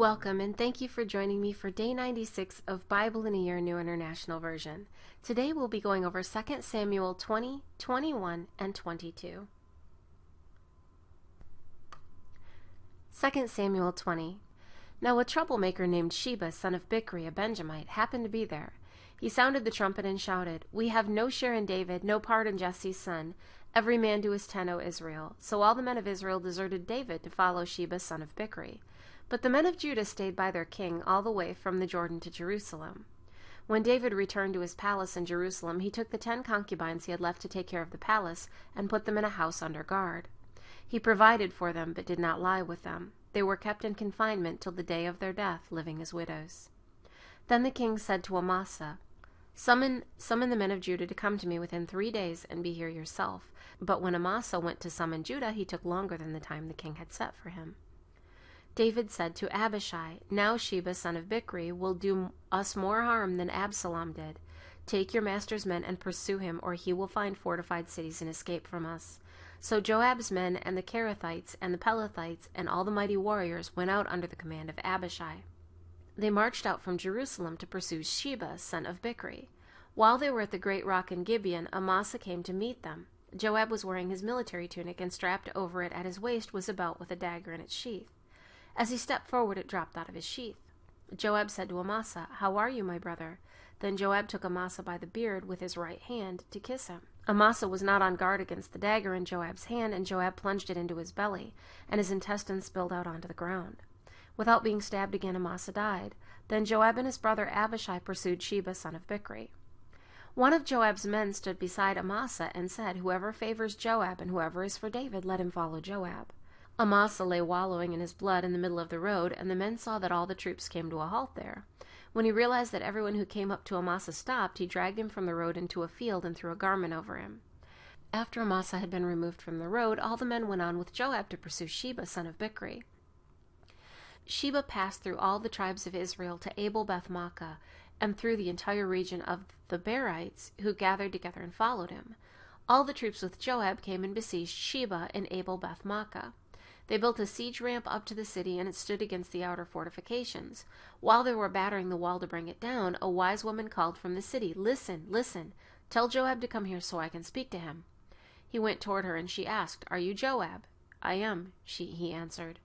Welcome and thank you for joining me for day 96 of Bible in a Year New International Version. Today we'll be going over 2 Samuel 20, 21, and 22. 2 Samuel 20. Now a troublemaker named Sheba, son of Bichri, a Benjamite, happened to be there. He sounded the trumpet and shouted, "We have no share in David, no part in Jesse's son. Every man do his tent, O Israel." So all the men of Israel deserted David to follow Sheba, son of Bichri. But the men of Judah stayed by their king all the way from the Jordan to Jerusalem. When David returned to his palace in Jerusalem, he took the 10 concubines he had left to take care of the palace and put them in a house under guard. He provided for them, but did not lie with them. They were kept in confinement till the day of their death, living as widows. Then the king said to Amasa, Summon the men of Judah to come to me within 3 days, and be here yourself." But when Amasa went to summon Judah, he took longer than the time the king had set for him. David said to Abishai, "Now Sheba, son of Bichri, will do us more harm than Absalom did. Take your master's men and pursue him, or he will find fortified cities and escape from us." So Joab's men and the Kerethites and the Pelethites and all the mighty warriors went out under the command of Abishai. They marched out from Jerusalem to pursue Sheba, son of Bichri. While they were at the great rock in Gibeon, Amasa came to meet them. Joab was wearing his military tunic, and strapped over it at his waist was a belt with a dagger in its sheath. As he stepped forward, it dropped out of his sheath. Joab said to Amasa, "How are you, my brother?" Then Joab took Amasa by the beard with his right hand to kiss him. Amasa was not on guard against the dagger in Joab's hand, and Joab plunged it into his belly, and his intestines spilled out onto the ground. Without being stabbed again, Amasa died. Then Joab and his brother Abishai pursued Sheba, son of Bichri. One of Joab's men stood beside Amasa and said, "Whoever favors Joab and whoever is for David, let him follow Joab." Amasa lay wallowing in his blood in the middle of the road, and the men saw that all the troops came to a halt there. When he realized that everyone who came up to Amasa stopped, he dragged him from the road into a field and threw a garment over him. After Amasa had been removed from the road, all the men went on with Joab to pursue Sheba, son of Bichri. Sheba passed through all the tribes of Israel to Abel-Beth-Maachah, and through the entire region of the Berites, who gathered together and followed him. All the troops with Joab came and besieged Sheba in Abel-Beth-Maachah. They built a siege ramp up to the city, and it stood against the outer fortifications. While they were battering the wall to bring it down, a wise woman called from the city, "Listen, listen! Tell Joab to come here so I can speak to him." He went toward her, and she asked, "Are you Joab?" "I am," he answered.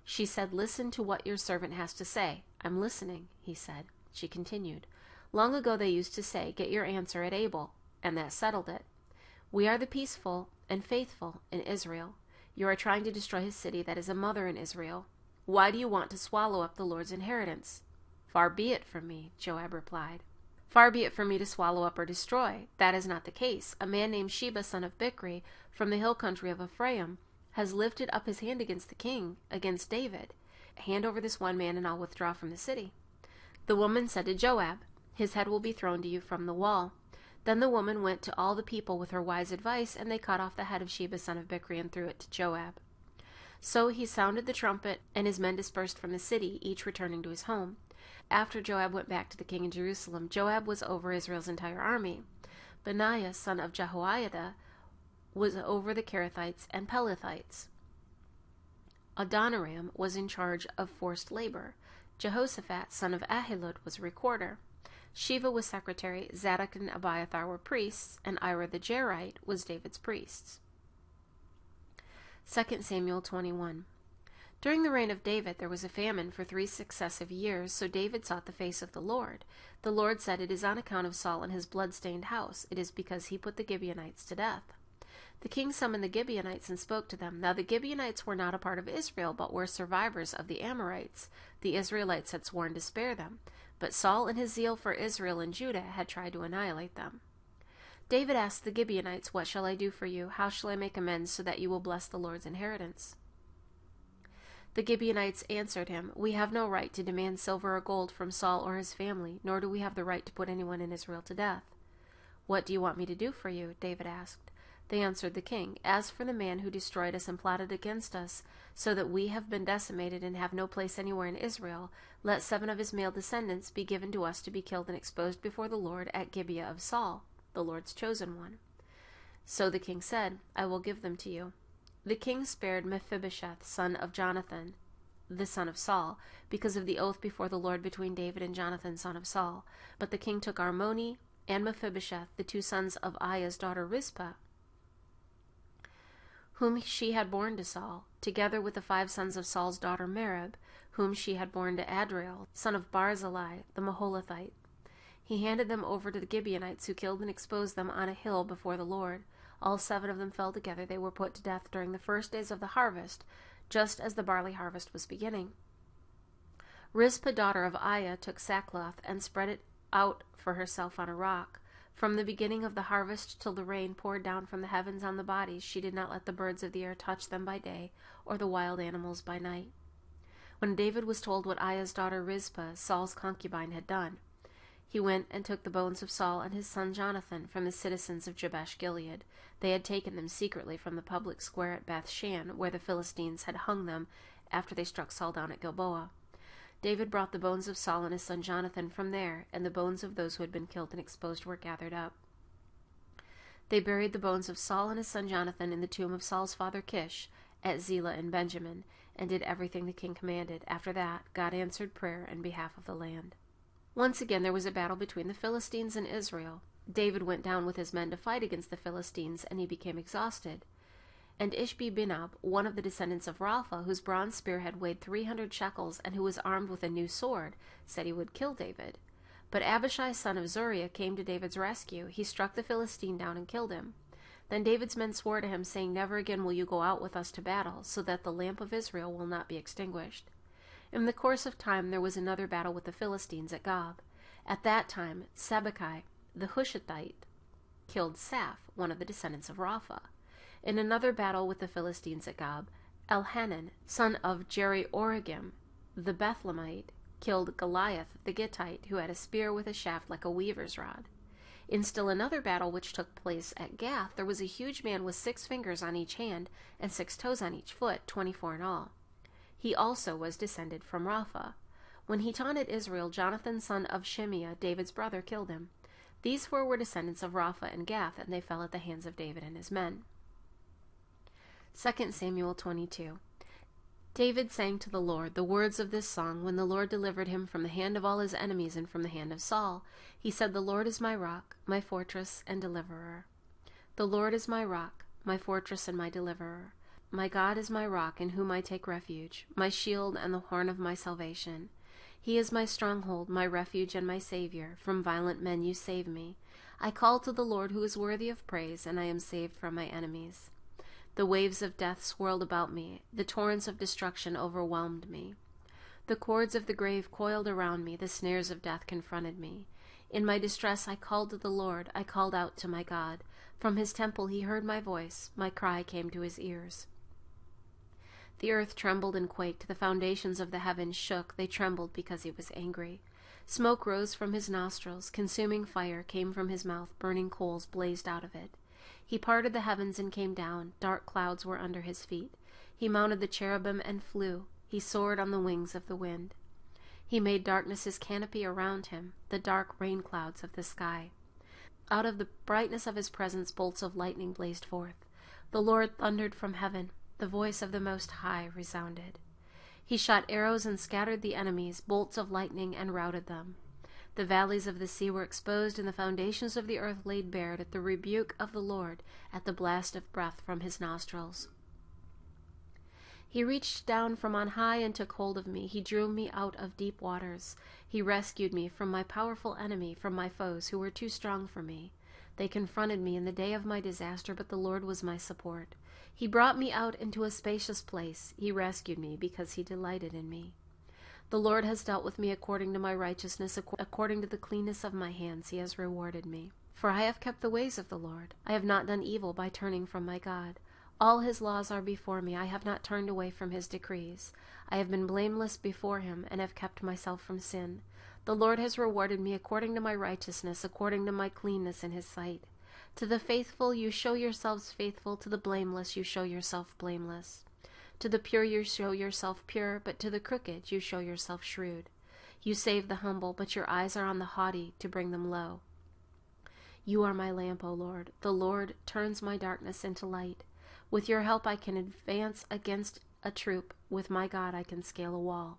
She said, "Listen to what your servant has to say." "I'm listening," he said. She continued, "Long ago they used to say, 'Get your answer at Abel,' and that settled it. We are the peaceful and faithful in Israel. You are trying to destroy his city that is a mother in Israel. Why do you want to swallow up the Lord's inheritance?" "Far be it from me," Joab replied. "Far be it from me to swallow up or destroy. That is not the case. A man named Sheba, son of Bichri, from the hill country of Ephraim, has lifted up his hand against the king, against David. Hand over this one man, and I'll withdraw from the city." The woman said to Joab, "His head will be thrown to you from the wall." Then the woman went to all the people with her wise advice, and they cut off the head of Sheba, son of Bichri, and threw it to Joab. So he sounded the trumpet, and his men dispersed from the city, each returning to his home. After Joab went back to the king in Jerusalem, Joab was over Israel's entire army. Benaiah, son of Jehoiada, was over the Kerethites and Pelethites. Adoniram was in charge of forced labor. Jehoshaphat, son of Ahilud, was a recorder. Sheva was secretary, Zadok and Abiathar were priests, and Ira the Jerite was David's priest. 2 Samuel 21. During the reign of David there was a famine for 3 successive years, so David sought the face of the Lord. The Lord said, "It is on account of Saul and his blood-stained house. It is because he put the Gibeonites to death." The king summoned the Gibeonites and spoke to them. Now the Gibeonites were not a part of Israel, but were survivors of the Amorites. The Israelites had sworn to spare them, but Saul in his zeal for Israel and Judah had tried to annihilate them. David asked the Gibeonites, "What shall I do for you? How shall I make amends so that you will bless the Lord's inheritance?" The Gibeonites answered him, "We have no right to demand silver or gold from Saul or his family, nor do we have the right to put anyone in Israel to death." "What do you want me to do for you?" David asked. They answered the king, "As for the man who destroyed us and plotted against us, so that we have been decimated and have no place anywhere in Israel, let 7 of his male descendants be given to us to be killed and exposed before the Lord at Gibeah of Saul, the Lord's chosen one." So the king said, "I will give them to you." The king spared Mephibosheth, son of Jonathan, the son of Saul, because of the oath before the Lord between David and Jonathan, son of Saul. But the king took Armoni and Mephibosheth, the two sons of Aiah's daughter Rizpah, whom she had borne to Saul, together with the 5 sons of Saul's daughter Merab, whom she had borne to Adriel, son of Barzillai, the Maholathite. He handed them over to the Gibeonites, who killed and exposed them on a hill before the Lord. All 7 of them fell together. They were put to death during the first days of the harvest, just as the barley harvest was beginning. Rizpah, daughter of Aiah, took sackcloth and spread it out for herself on a rock. From the beginning of the harvest till the rain poured down from the heavens on the bodies, she did not let the birds of the air touch them by day, or the wild animals by night. When David was told what Aiah's daughter Rizpah, Saul's concubine, had done, he went and took the bones of Saul and his son Jonathan from the citizens of Jabesh Gilead. They had taken them secretly from the public square at Beth-shan, where the Philistines had hung them after they struck Saul down at Gilboa. David brought the bones of Saul and his son Jonathan from there, and the bones of those who had been killed and exposed were gathered up. They buried the bones of Saul and his son Jonathan in the tomb of Saul's father Kish at Zelah in Benjamin, and did everything the king commanded. After that, God answered prayer in behalf of the land. Once again there was a battle between the Philistines and Israel. David went down with his men to fight against the Philistines, and he became exhausted. And Ishbi-Benob, one of the descendants of Rapha, whose bronze spear had weighed 300 shekels, and who was armed with a new sword, said he would kill David. But Abishai, son of Zeruiah, came to David's rescue. He struck the Philistine down and killed him. Then David's men swore to him, saying, "Never again will you go out with us to battle, so that the lamp of Israel will not be extinguished." In the course of time there was another battle with the Philistines at Gob. At that time Sabbakai, the Hushathite, killed Saph, one of the descendants of Rapha. In another battle with the Philistines at Gob, Elhanan, son of Jeri-Oregim, the Bethlehemite, killed Goliath the Gittite, who had a spear with a shaft like a weaver's rod. In still another battle which took place at Gath, there was a huge man with 6 fingers on each hand and 6 toes on each foot, 24 in all. He also was descended from Rapha. When he taunted Israel, Jonathan, son of Shimeah, David's brother, killed him. These 4 were descendants of Rapha and Gath, and they fell at the hands of David and his men. 2 Samuel 22. David sang to the Lord the words of this song when the Lord delivered him from the hand of all his enemies and from the hand of Saul. He said, "The Lord is my rock, my fortress and deliverer. The Lord is my rock, my fortress and my deliverer. My God is my rock in whom I take refuge, my shield and the horn of my salvation. He is my stronghold, my refuge and my Savior. From violent men you save me. I call to the Lord who is worthy of praise, and I am saved from my enemies. The waves of death swirled about me. The torrents of destruction overwhelmed me. The cords of the grave coiled around me. The snares of death confronted me. In my distress I called to the Lord. I called out to my God. From his temple he heard my voice. My cry came to his ears. The earth trembled and quaked. The foundations of the heavens shook. They trembled because he was angry. Smoke rose from his nostrils. Consuming fire came from his mouth. Burning coals blazed out of it. He parted the heavens and came down. Dark clouds were under his feet. He mounted the cherubim and flew. He soared on the wings of the wind. He made darkness his canopy around him, the dark rain clouds of the sky. Out of the brightness of his presence bolts of lightning blazed forth. The Lord thundered from heaven. The voice of the Most High resounded. He shot arrows and scattered the enemies, bolts of lightning, and routed them. The valleys of the sea were exposed, and the foundations of the earth laid bare at the rebuke of the Lord, at the blast of breath from his nostrils. He reached down from on high and took hold of me. He drew me out of deep waters. He rescued me from my powerful enemy, from my foes who were too strong for me. They confronted me in the day of my disaster, but the Lord was my support. He brought me out into a spacious place. He rescued me because he delighted in me. The Lord has dealt with me according to my righteousness, according to the cleanness of my hands. He has rewarded me. For I have kept the ways of the Lord. I have not done evil by turning from my God. All his laws are before me. I have not turned away from his decrees. I have been blameless before him and have kept myself from sin. The Lord has rewarded me according to my righteousness, according to my cleanness in his sight. To the faithful you show yourselves faithful, to the blameless you show yourself blameless. To the pure you show yourself pure, but to the crooked you show yourself shrewd. You save the humble, but your eyes are on the haughty to bring them low. You are my lamp, O Lord. The Lord turns my darkness into light. With your help I can advance against a troop. With my God I can scale a wall.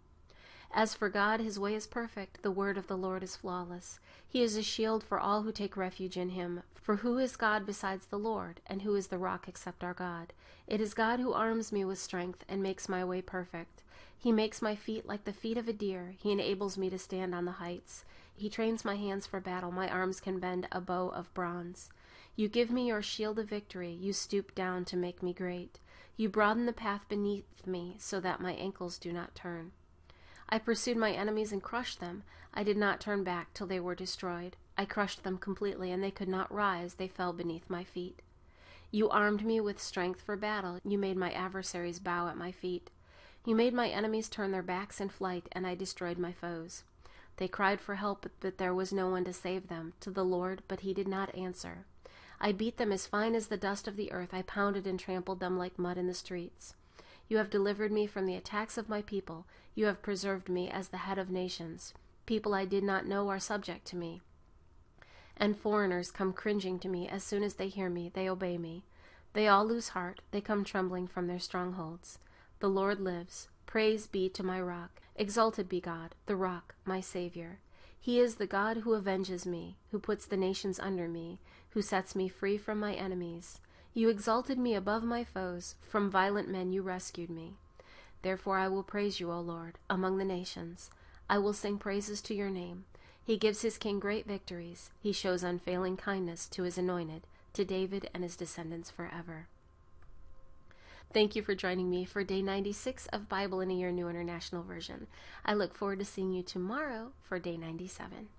As for God, his way is perfect. The word of the Lord is flawless. He is a shield for all who take refuge in him. For who is God besides the Lord? And who is the rock except our God? It is God who arms me with strength and makes my way perfect. He makes my feet like the feet of a deer. He enables me to stand on the heights. He trains my hands for battle. My arms can bend a bow of bronze. You give me your shield of victory. You stoop down to make me great. You broaden the path beneath me so that my ankles do not turn. I pursued my enemies and crushed them. I did not turn back till they were destroyed. I crushed them completely, and they could not rise. They fell beneath my feet. You armed me with strength for battle. You made my adversaries bow at my feet. You made my enemies turn their backs in flight, and I destroyed my foes. They cried for help, but there was no one to save them. To the Lord, but he did not answer. I beat them as fine as the dust of the earth. I pounded and trampled them like mud in the streets. You have delivered me from the attacks of my people. You have preserved me as the head of nations. People I did not know are subject to me. And foreigners come cringing to me. As soon as they hear me, they obey me. They all lose heart. They come trembling from their strongholds. The Lord lives. Praise be to my rock. Exalted be God, the rock, my Savior. He is the God who avenges me, who puts the nations under me, who sets me free from my enemies. You exalted me above my foes. From violent men you rescued me. Therefore I will praise you, O Lord, among the nations. I will sing praises to your name. He gives his king great victories. He shows unfailing kindness to his anointed, to David and his descendants forever. Thank you for joining me for day 96 of Bible in a Year New International Version. I look forward to seeing you tomorrow for day 97.